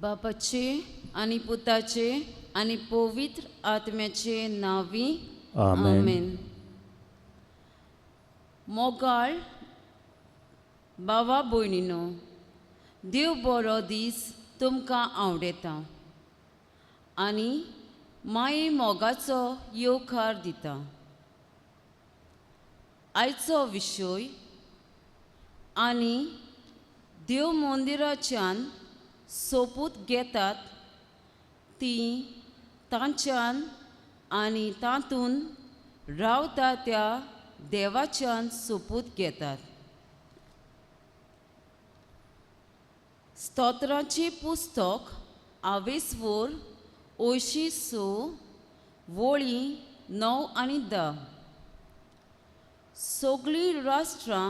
बापाचे आनी पुताचे आनी पवित्र आत्म्याचे नावी आमेन. मोगाळ भावा भयणीनो, देव बरो दीस तुमकां आवडेता आनी माये मोगाचो येवकार दिता. आयचो विशय आनी देव मंदिराच्यान सोपूत घेतात ती तांच्यान आनी तातून रावता त्या देवाच्यान सोपूत घेतात. स्तोत्राचें पुस्तक आवेसवोर 86 वळी 9 आनी 10. सगळीं राष्ट्रां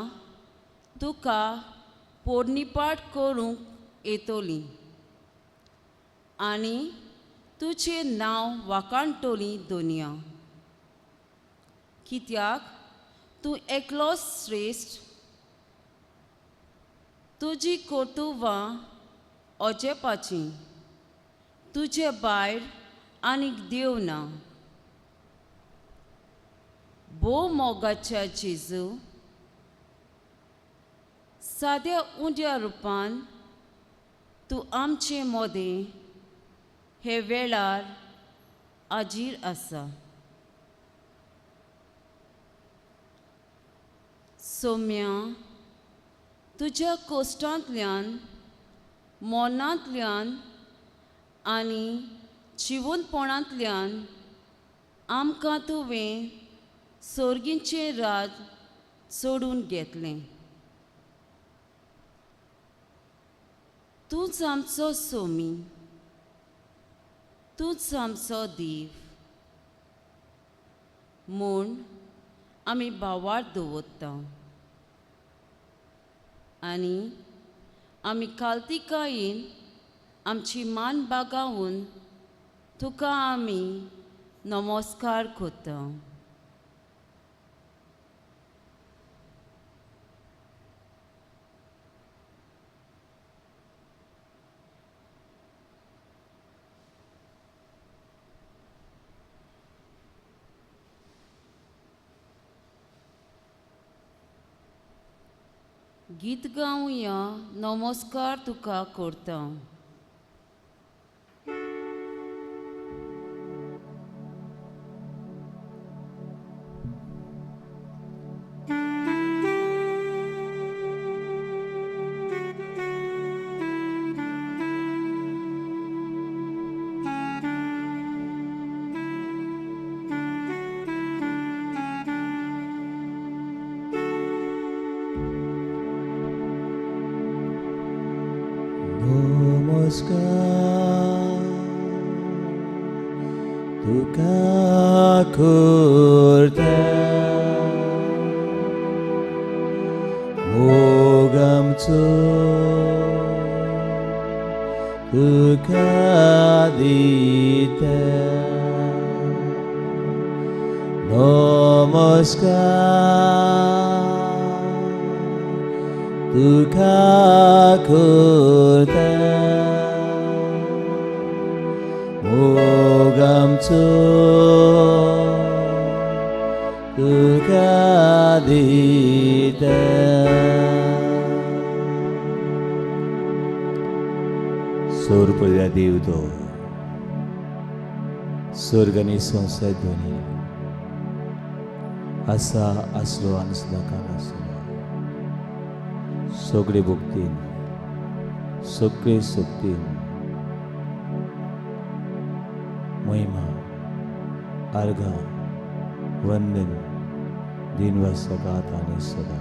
तुका पोरनिपाट करूंक येतलीं आनी तुजें नांव वाखाणटली दुनिया. कित्याक तूं एकलोच श्रेश्ठ, तुजीं कर्तुवां अजेपाचीं, तुजे भायर आनीक देव ना. भोव मोगाच्या जेजू, साद्या उंड्या रुपान तूं आमचे मोदें हे वेळार हाजीर आसा. सौम्या, तुज्या कोश्टांतल्यान, मोनांतल्यान आनी जिवनपणांतल्यान आमकां तुवें सर्गीचें राज सोडून घेतलें. तूंच आमचो सोमी, तूंच आमचो देव म्हूण आमी भावार दवरता आनी आमी काल्तिकायेन आमची मान बागावून तुका आमी नमस्कार करता. गीत गावया, नमस्कार तुका करता. Namaskar tuka kurta mogamcho tuka dita. Namaskar tuka kurta mogamcho tuka dita. सोरपल्या देव तो स्वर्गनी संसार दोनी आसा आसलो आनी सुद्दां काल आसलो. सगळे भक्तीन सगळे सोबतीन महिमा अर्घा वंदन दिनभर सकाळ आणि सदा.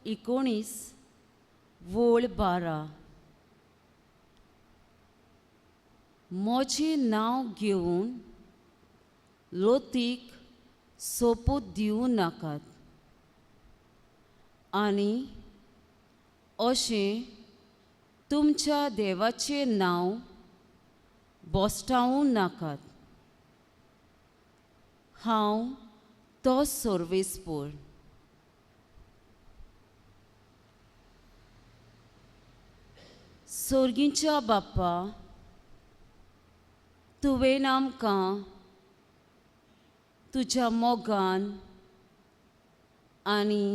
19 वोळ 12 म्हजें नांव घेवन लोतीक सोपूत दिवं नाकात आनी अशें तुमच्या देवाचें नांव बोस्टावूं नाकात. हांव तो सर्वेस्पोर. सर्गीच्या बाप्पा, तुवें आमकां तुज्या मोगान आनी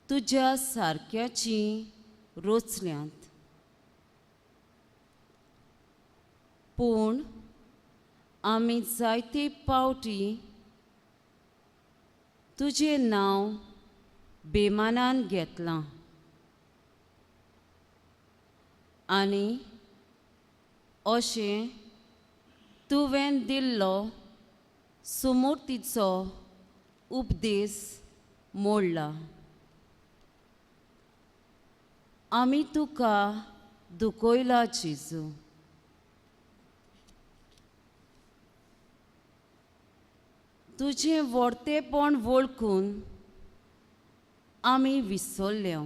तुज्या सारक्याची रोचल्यांत. पूण आमी जायते पावटी तुजें नांव बेमानान घेतलां आनी अशें तुवें दिल्लो सुमूर्तीचो उपदेश मोडला. आमी तुका दुखयला जेजू. तुजें व्हडतेपण वळखून आमी विसरल्यो.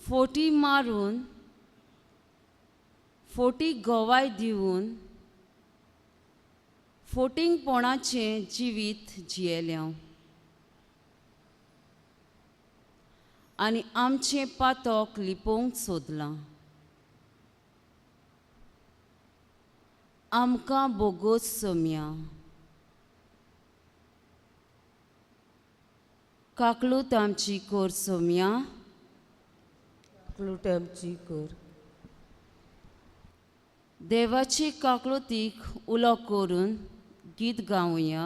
फोटी मारून फोटी गोवाय दिवन फोटिंगपणाचें जिवीत जियेलें आनी आमचें पातक लिपोवंक सोदलां. आमकां बोगोस सोम्या. काकलूत आमची कोर सोम्या. काकलूत आमची कर. देवाची काकलुतीक उलो करून गीत गावया.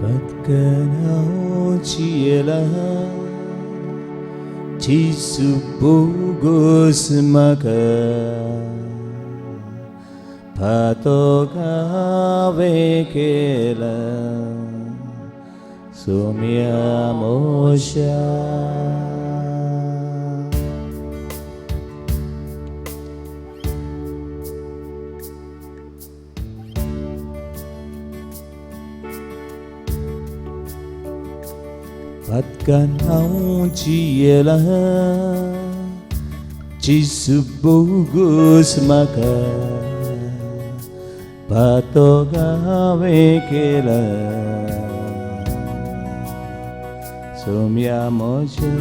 Patkanao ciela Chisubugos maka Patoka vekela Sumya mosha Patkanao ciela Chisubugos maka Patoka vekela Sumya mosha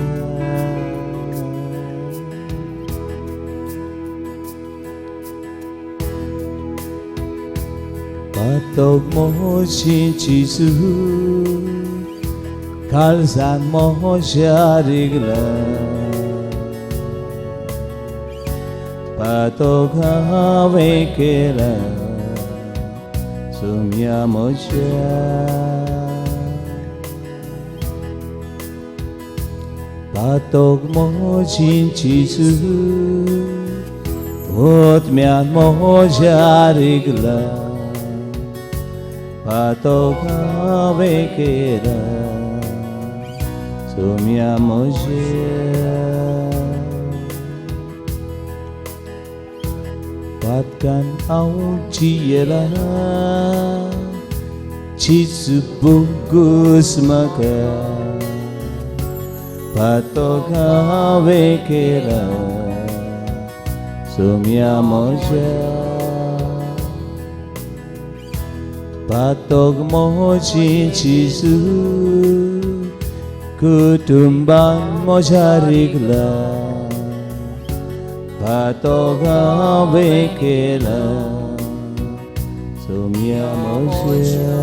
Patok moshin chisu Kalsan mosha rigla Patok vekela Sumya mosha Patok moshin chisu Otmian mosha rigla Patok vekela Sumya mosha Patkan au ciela Chisubugos maka Patoka vekela Sumya mosha Patok moshin chisu Kutumbang mosha rigla Patoka vekela Sumya mosha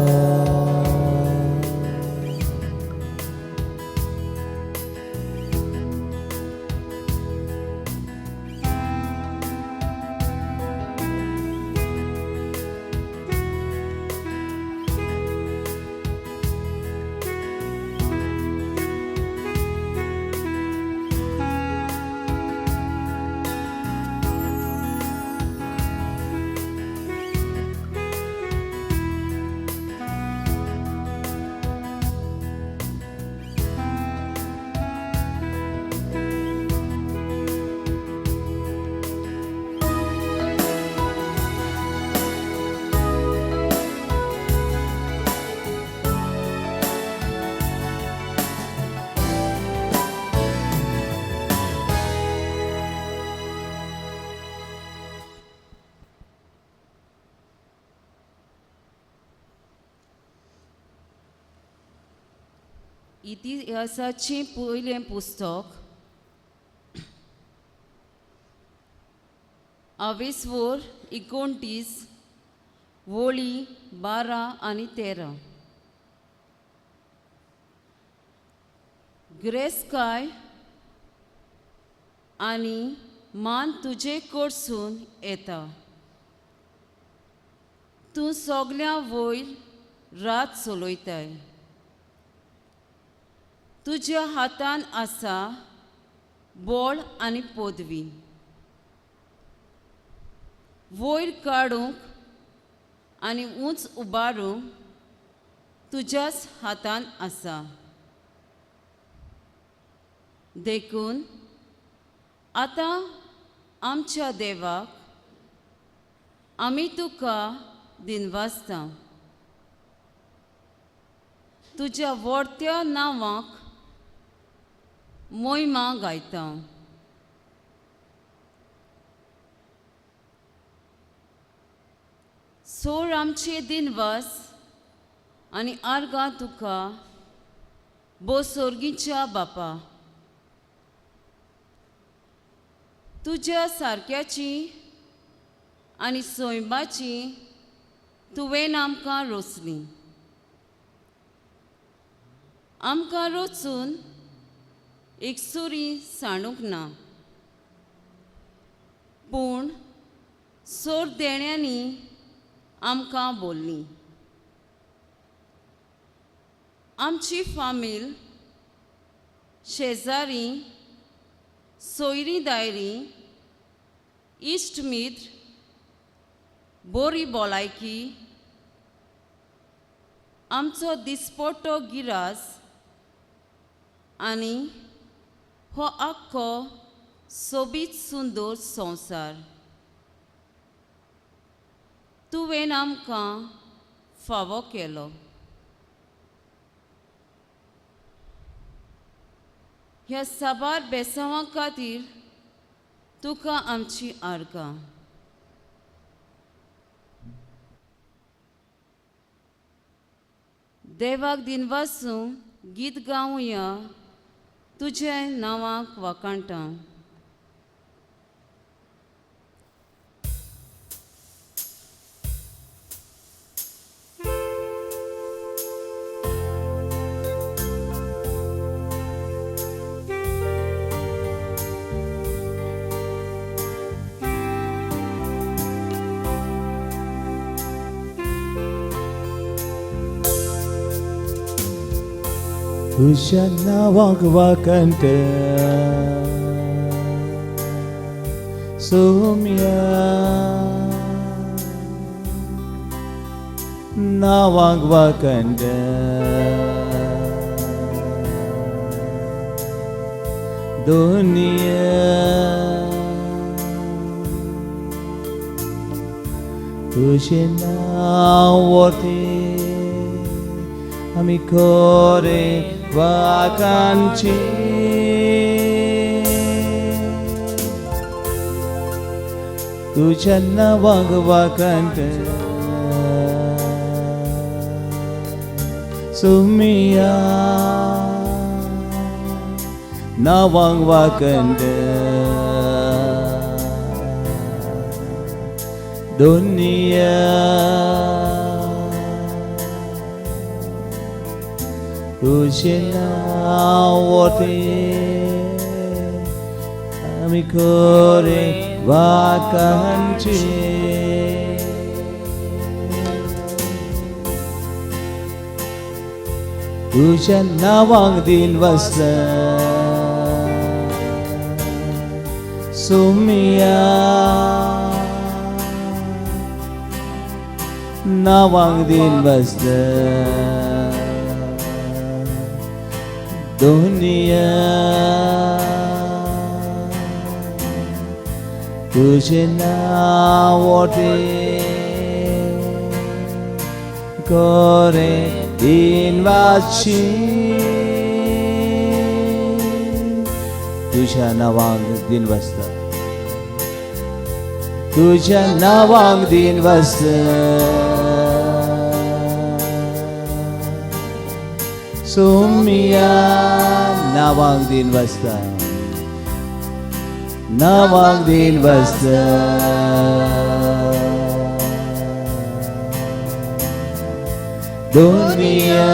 इतिहासाचें पयलें पुस्तक 29 वळी 12 आनी 13. ग्रेस्काय आनी मान तुजे कडसून येता. तूं सगल्या वयर रात चलयताय. तुज्या हातान आसा बोळ आनी पदवी. वयर काडूंक आनी उंच उबारूंक तुज्याच हातान आसा. देखून आतां आमच्या देवाक आमी तुका दिनवासता. तुज्या व्हडत्या नांवाक मोहिमा गायता. सोर आमचे दिनवास आनी आर्गां तुका बोसोर्गीच्या बापा. तुज्या सारक्याची आनी सोयंबाची तुवें आमकां रोचली. आमकां रोचून एक सुरी सांडूंक ना, पूण सोर देण्यांनी आमकां बोल्ली. आमची फामील, शेजारी, सोयरी दायरी, इश्ट मित्र, बरी भलायकी, आमचो दिसपट्टो गिरास आनी हो आख्खो सोबीत सुंदर संवसार तुवें आमकां फावो केलो. ह्या साबार बेसांवा खातीर तुका आमची आर्गां. देवाक दिनवासूं गीत गावया तुज्या नांवाक वाकाणटा. तुझ्या नावाक वाकंत सोम्या. नावाक वाकंत दुनिया. तुझे नाव वरती आमी खरे वाकांची. तुझ्या नावाक वाकांत सुमिया. नावाक वाकांत दुनिया. तुझे नाव वरती आमी खरे वाकांची. तुझ्या नावाक दिनवासा सुमिया. नावाक दिनवासा दुनिया. तुझे नाव वरती करे दिनवासी. तुझ्या नावाक दिनवासता. तुझ्या नावाक दिनवासा Sumia nawang din basta nawang din basta dunia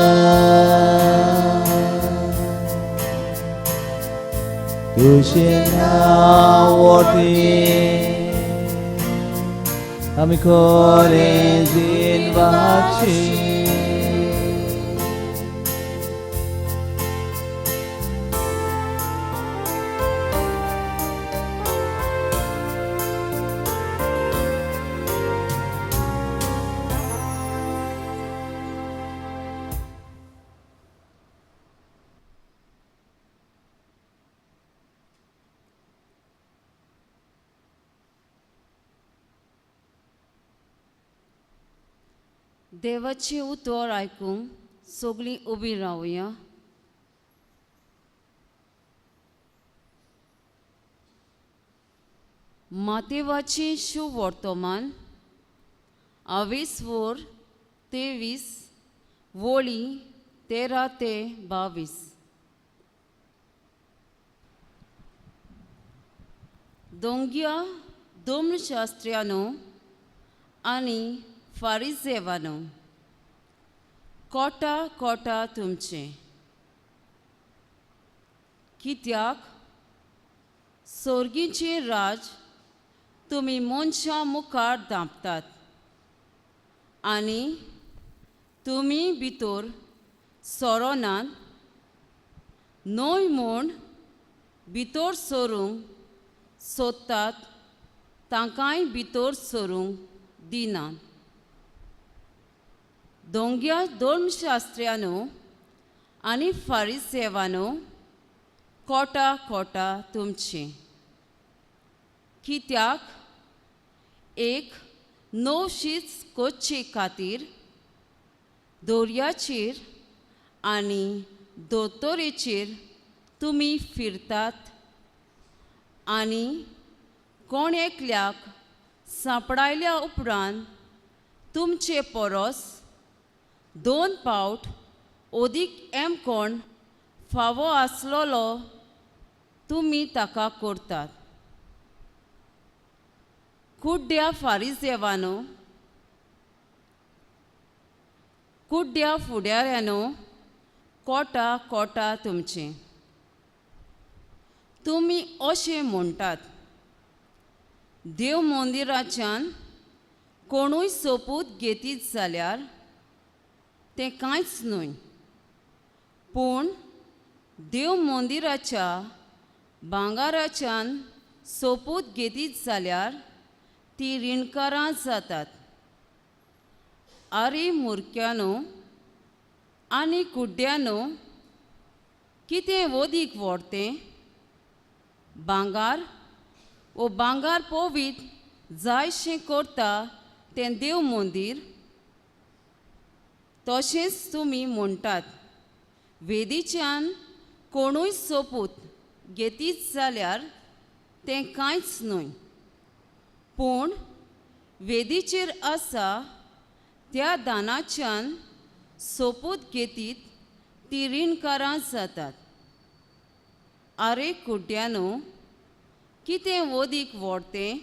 तुझे नावोटी आमी खोरे जिनवाची देवाचे उतर ऐकून सगळीं उबी रावया. मातेवाचे शुभ वर्तमान 22-23 वळी 13 ते 22. दोंग्या धर्मशास्त्र्यानो आनी फारिसेवानो कोटा कोटा तुमचे कित्याक सोर्गीचे राज तुमी मनशां मुखार धांपतात आनी तुमी भितर सोरोनात न्हय म्हूण भितर सरूंक सोदतात तांकांय भितर सरूंक दिनात. दोंग्या धर्मशास्त्र्यानो आनी फारिसेवानो कोटा कोटा तुमचे कित्याक एक नवशीच कोच्चे खातीर दर्याचेर आनी दोतोरेचेर तुमी फिरतात आनी कोण एकल्याक सांपडायल्या उपरांत तुमचे परस 2 पावट ओदीक कोण फावो आसलोलो तुमी ताका करतात. कुड्ड्या फारिसेवानो कुड्ड्या फुडाऱ्यानो कोटा कोटा तुमचे तुमी अशें म्हणटात देव मंदिराच्यान कोणूय सोपूत घेतीत जाल्यार तें कांयच न्हय पूण देव मंदिराच्या भांगाराच्यान सोपूत घेतीत जाल्यार ती रिणकारां जातात. आरे मुर्ख्यानो आनी कुड्ड्यानो कितें ओदीक व्हडतें भांगार वो भांगार पोवीत जायशें करता तें देव मंदीर तशेंच तुमी म्हणटात वेदीच्यान कोणूय सोपूत घेतीत जाल्यार तें कांयच न्हय पूण वेदीचेर आसा त्या दानाच्यान सोपूत घेतीत ती रिणकारां जातात. आरे कुड्ड्यानो कितें ओदीक व्हडतें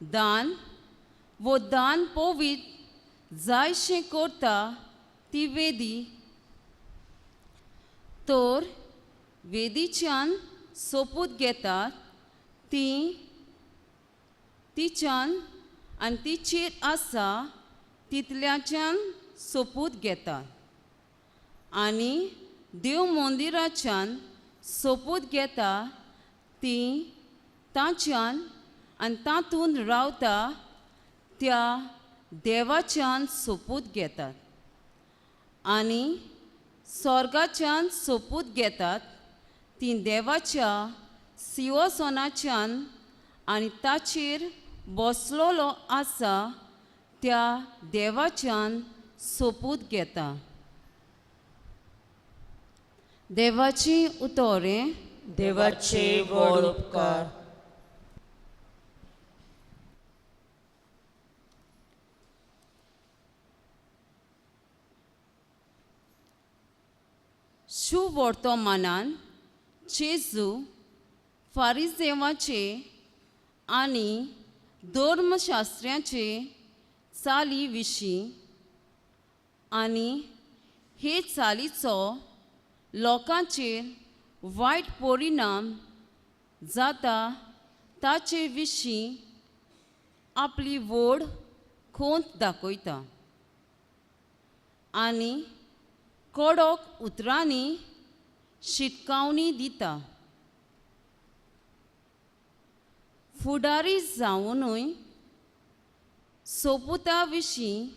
दान वो दान पोवीत जायशें करता ती वेदी तर वेदीच्यान सोपूत घेतात ती तिच्यान आनी तिचेर आसा तितल्याच्यान सोपूत घेतात आनी देव मंदिराच्यान सोपूत घेता ती ताच्यान आनी तातूंत रावता त्या देवाच्यान सोपूत घेतात आनी स्वर्गाच्यान सोपूत घेतात ती देवाच्या सिंहासनाच्यान आनी ताचेर बसलोलो आसा त्या देवाच्यान सोपूत घेता. देवाची उतोरे देवाचे व्हड उपकार. शुभ वर्तमानान जेजू फारिसेवाचे आनी धर्मशास्त्राचे चाली विशीं आनी हे चालीचो लोकांचेर वायट परिणाम जाता ताचे विशीं आपली व्हड खोंत दाखयता आनी कडक उतरांनी शिटकावणी दिता. फुडारी जावनूय सोपुता विशीं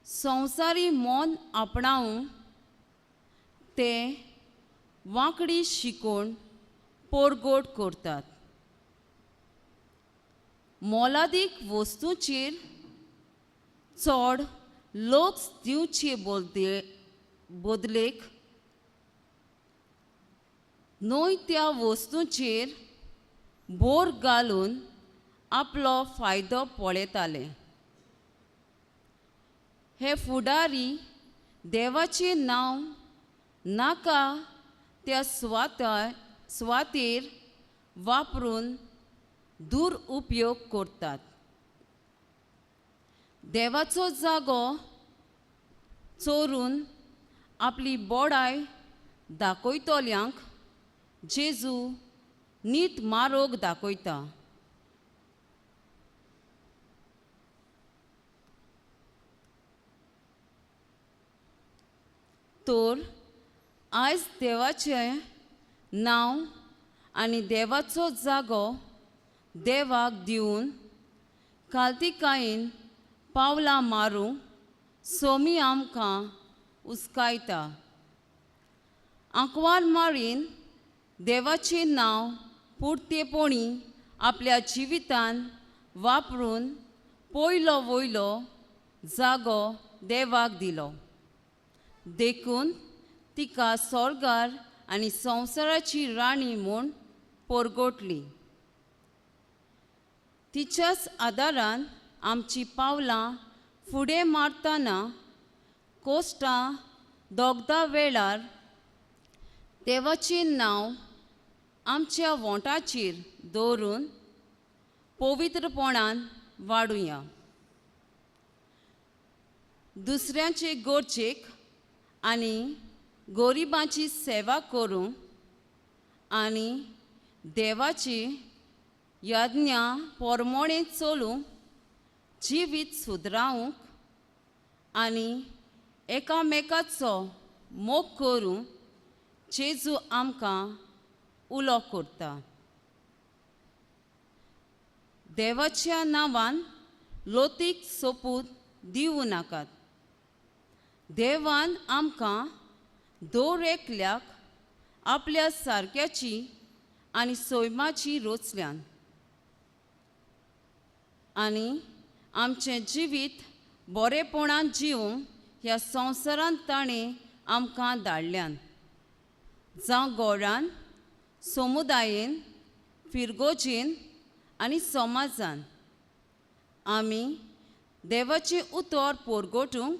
संवसारी मोन आपणावंक ते वांकडी शिकोण पोरगोट करतात. मोलादीक वस्तूंचेर चड लक्ष दिवचे बदलेक न्हय त्या वस्तूंचेर बोर घालून आपलो फायदो पळयताले. हे फुडारी देवाचें नांव नाका त्या सुवातेर वापरून दुरुपयोग करतात. देवाचो जागो चोरून आपली बोडाय दाखयतल्यांक जेजू नीट मारोग दाखयता. तर आयज देवाचें नांव आनी देवाचो जागो देवाक दिवन काल्तिकायेन पावलां मारूंक सोमी आमकां उस्कायता. आंकवार मारीन देवाचें नांव पुर्तेपणी आपल्या जिवितान वापरून पयलो वयलो जागो देवाक दिलो. देखून तिका स्वर्गार आनी संवसाराची राणी म्हूण परगोटली. तिच्याच आदारान आमची पावलां फुडें मारतना कोश्टां दोगदा वेळार देवाचें नांव आमच्या वोंटाचेर दवरून पवित्रपणान वाडुया. दुसऱ्यांचे गरजेक आनी गरिबांची सेवा करूंक आनी देवाची याज्ञा पोरमोणें चलूंक जिवीत सुदरावंक आनी एकामेकाचो मोग करूंक जेजू आमकां उलो करता. देवाच्या नांवान लोतीक सोपूत दिवं नाकात. देवान आमकां दर एकल्याक आपल्या सारक्याची आनी सैमाची रचल्यान आनी आमचें जिवीत बरेपणान जिवंक ह्या संवसारांत ताणें आमकां धाडल्यान. जावं घोरान, समुदायेन, फिरगोजेन आनी समाजान आमी देवाचें उतर परगोटूंक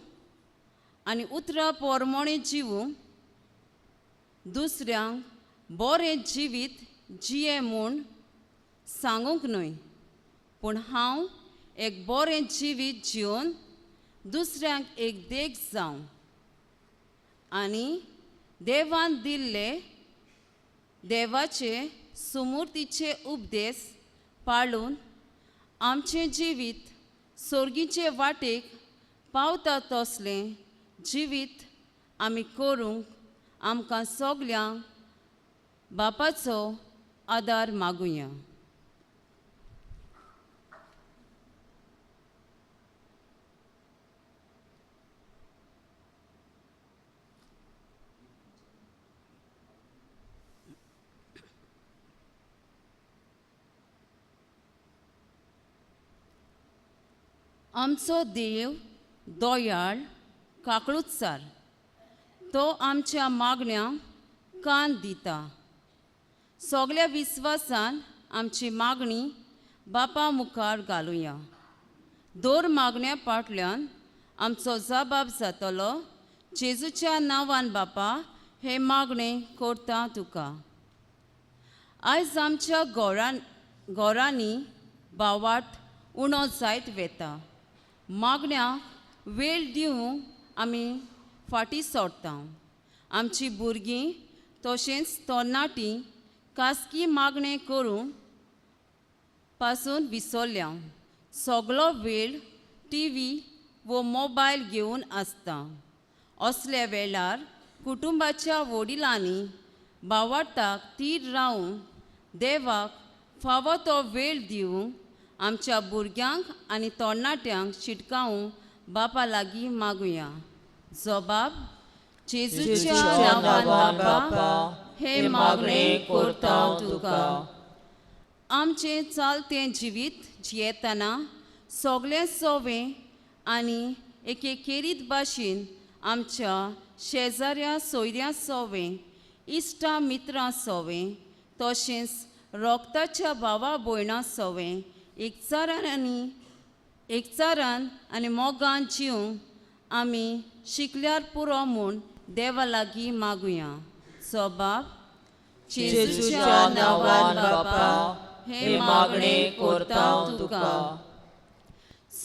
आनी उतरां पोरमोणें जिवूंक दुसऱ्यांक बरें जिवीत जिये म्हूण सांगूंक न्हय, पूण हांव एक बरें जिवीत जिवन दुसऱ्यांक एक देख जावं आनी देवान दिल्ले देवाचे सुमूर्तीचे उपदेश पाळून आमचें जिवीत सर्गीचे वाटेक पावता तसलें जिवीत आमी करूंक आमकां सगल्यांक बापाचो आदार मागुया. आमचो देव दोयाळ काकळुत्सार, तो आमच्या मागण्यांक कान दिता. सगल्या विस्वासान आमची मागणी बापा मुखार घालुया. दर मागण्या फाटल्यान आमचो जबाब जातलो जेजूच्या नांवान बापा हे मागणें करता तुका. आयज आमच्या घरांनी बावाट उणो जायत वेता. मागण्यांक वेळ दिवंक आमी फाटीं सरता. आमची भुरगीं तशेंच तरणाटीं खासगी मागणें करूंक पासून विसरल्या. सगळो वेळ टीव्ही वो मोबायल घेवन आसता. असल्या वेळार कुटुंबाच्या वडिलांनी बावाटाक थीर रावून देवाक फावो तो वेळ दिवंक आमच्या भुरग्यांक आनी तरणाट्यांक शिटकावूंक बापा लागीं मागुया. जबाब जेजूच्या नांवान बापा हे मागणें करता तुका. आमचें चालतें जिवीत जियेतना सगळें सवें आनी एकेरीत भाशेन आमच्या शेजाऱ्या सोयऱ्यां सवें, इश्टा मित्रां सवें, तशेंच रोगताच्या भावा भयणां सवें एकचारान आनी मोगान जिवंक आमी शिकल्यार पुरो म्हूण देवा लागीं मागुया. जबाब जेजूच्या नांवान बापा हे मागणें करता तुका.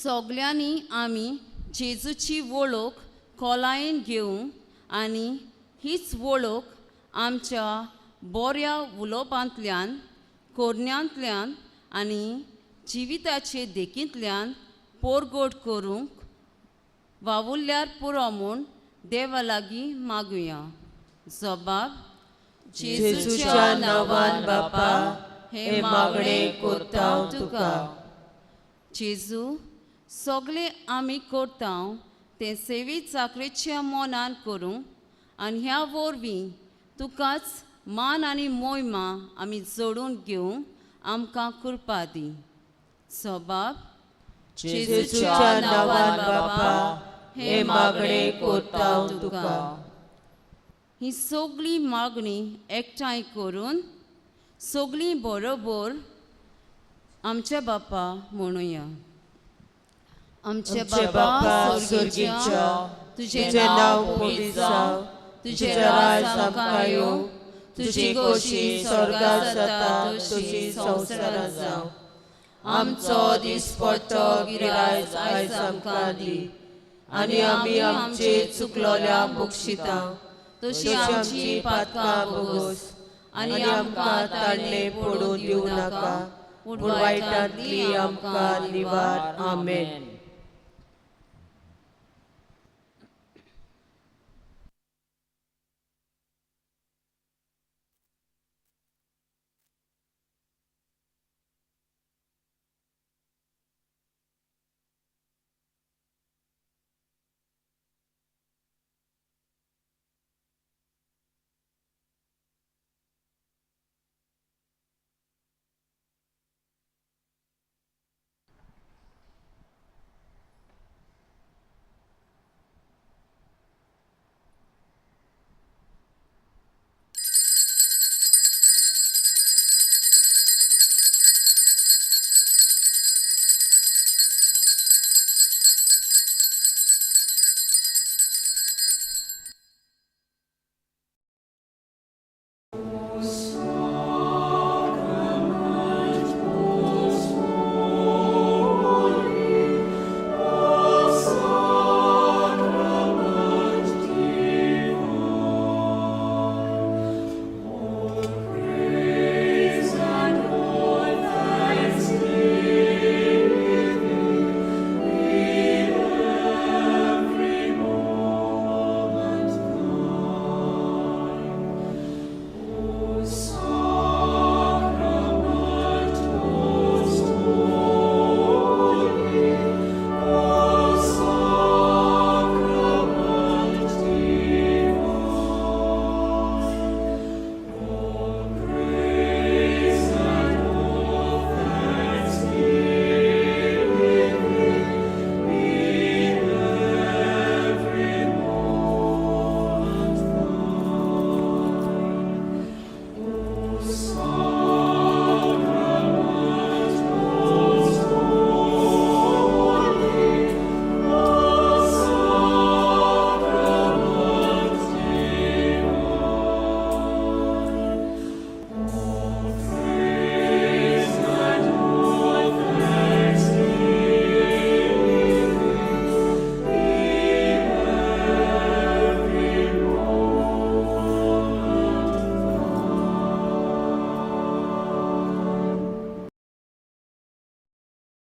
सगल्यांनी आमी जेजूची वळख खोलायेन घेवंक आनी हीच वळख आमच्या बऱ्या उलोवपांतल्यान, कोरण्यांतल्यान आनी जिविताचे देखींतल्यान पोरगोट करूंक वावुरल्यार पुरो म्हूण देवा लागीं मागुया. जबाब जेजूच्या नांवान बापा हे मागणें करता तुका. जेजू सगळें आमी करता तें सेवी चाकरेच्या मोनान करूं आनी ह्या वरवीं तुकाच मान आनी मोहिमा आमी जोडून घेवंक आमकां कृपा दी. जबाब जेजूच्या नांवान बापा हे मागणें करता तुका. ही सगळी मागणी एकठांय करून सगळीं बरोबर आमच्या बापा म्हणुया. आमचे बापा स्वर्गीच्या, तुझें नांव पवित्र जावं, तुझें राज आमकां येवं, तुजी खोशी स्वर्गांत जाता तशी संवसारांत जावं. आमचो दिसपट्टो गिरायज आयज आमकां दी आनी आमी आमचे चुकलोल्यांक बक्षिता तशी आमची पातकां बगोस आनी आमकां ताळणे पडूं दिवं नाका, पूण वायटांतली आमकां निवार. आमेन.